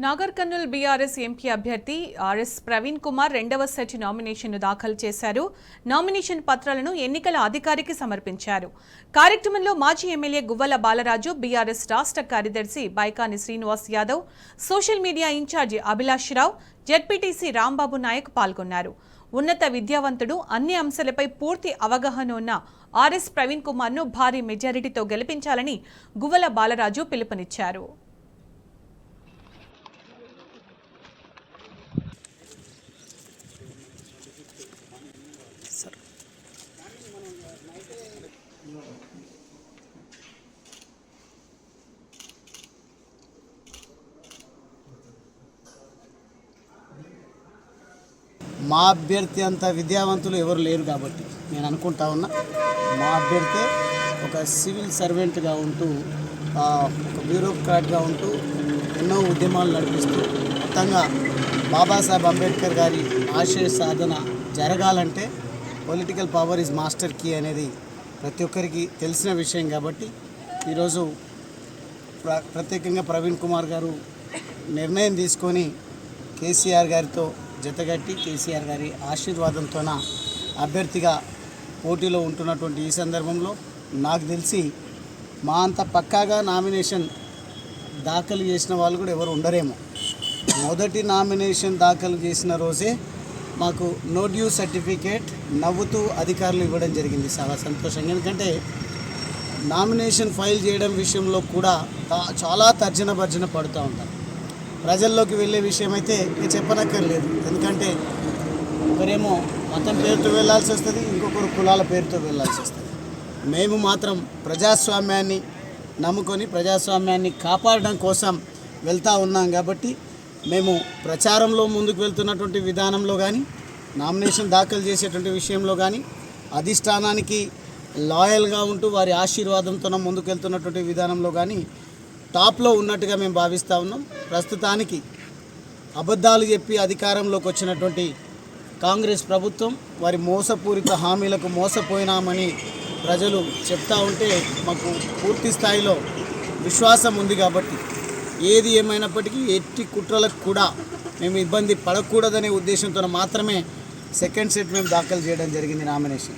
Nagar Kurnool BRS MP అభ్యర్థి RS Praveen Kumar రెండవ set నామినేషన్ను దాఖలు చేశారు. నామినేషన్ పత్రాలను ఎన్నికల అధికారికి సమర్పించారు. కార్యక్రమంలో మాజీ ఎమ్మెల్యే గువ్వల బాలరాజు, బీఆర్ఎస్ రాష్ట్ర కార్యదర్శి Baikani Srinivas Yadav, social media incharge Abhilash Rao, ZPTC Rambabu Naik పాల్గొన్నారు. ఉన్నత విద్యావంతుడు, అన్ని అంశాలపై పూర్తి అవగాహన ఉన్న ఆర్ఎస్ ప్రవీణ్ కుమార్ను భారీ మెజారిటీతో గెలిపించాలని గువ్వల బాలరాజు పిలుపునిచ్చారు. మా అభ్యర్థి అంత విద్యావంతులు ఎవరు లేరు కాబట్టి నేను అనుకుంటా ఉన్నా, మా అభ్యర్థి ఒక సివిల్ సర్వెంట్గా ఉంటూ, ఒక బ్యూరోక్రాట్గా ఉంటూ ఎన్నో ఉద్యమాలు నడిపిస్తూ మొత్తంగా బాబాసాహెబ్ అంబేద్కర్ గారి ఆశయ సాధన జరగాలంటే political power is master key అనేది ప్రతి ఒక్కరికి తెలిసిన విషయం. కాబట్టి ఈరోజు ప్రత్యేకంగా ప్రవీణ్ కుమార్ గారు నిర్ణయం తీసుకొని కేసీఆర్ గారితో జతగట్టి కేసీఆర్ గారి ఆశీర్వాదంతోన అభ్యర్థిగా పోటీలో ఉంటున్నటువంటి ఈ సందర్భంలో నాకు తెలిసి మా అంత పక్కాగా నామినేషన్ దాఖలు చేసిన వాళ్ళు కూడా ఎవరు ఉండరేమో. మొదటి నామినేషన్ దాఖలు చేసిన రోజే మాకు నో డ్యూ సర్టిఫికేట్ నవ్వుతూ అధికారులు ఇవ్వడం జరిగింది. చాలా సంతోషంగా, ఎందుకంటే నామినేషన్ ఫైల్ చేయడం విషయంలో కూడా చాలా తర్జన భర్జన పడుతూ ఉంటారు. ప్రజల్లోకి వెళ్ళే విషయం అయితే చెప్పనక్కర్లేదు, ఎందుకంటే ఒకరేమో మతం పేరుతో వెళ్ళాల్సి వస్తుంది, ఇంకొకరు కులాల పేరుతో వెళ్ళాల్సి వస్తుంది. మేము మాత్రం ప్రజాస్వామ్యాన్ని నమ్ముకొని ప్రజాస్వామ్యాన్ని కాపాడడం కోసం వెళ్తూ ఉన్నాం. కాబట్టి మేము ప్రచారంలో ముందుకు వెళ్తున్నటువంటి విధానంలో కానీ, నామినేషన్ దాఖలు చేసేటువంటి విషయంలో కానీ, అధిష్టానానికి లాయల్గా ఉంటూ వారి ఆశీర్వాదంతో ముందుకు వెళ్తున్నటువంటి విధానంలో కానీ టాప్లో ఉన్నట్టుగా మేము భావిస్తూ ఉన్నాం. ప్రస్తుతానికి అబద్ధాలు చెప్పి అధికారంలోకి వచ్చినటువంటి కాంగ్రెస్ ప్రభుత్వం వారి మోసపూరిత హామీలకు మోసపోయినామని ప్రజలు చెప్తా ఉంటే మాకు పూర్తి స్థాయిలో విశ్వాసం ఉంది. కాబట్టి ఏది ఏమైనప్పటికీ ఎట్టి కుట్రలకు కూడా మేము ఇబ్బంది పడకూడదనే ఉద్దేశంతో మాత్రమే సెకండ్ సెట్ మేము దాఖలు చేయడం జరిగింది నామినేషన్.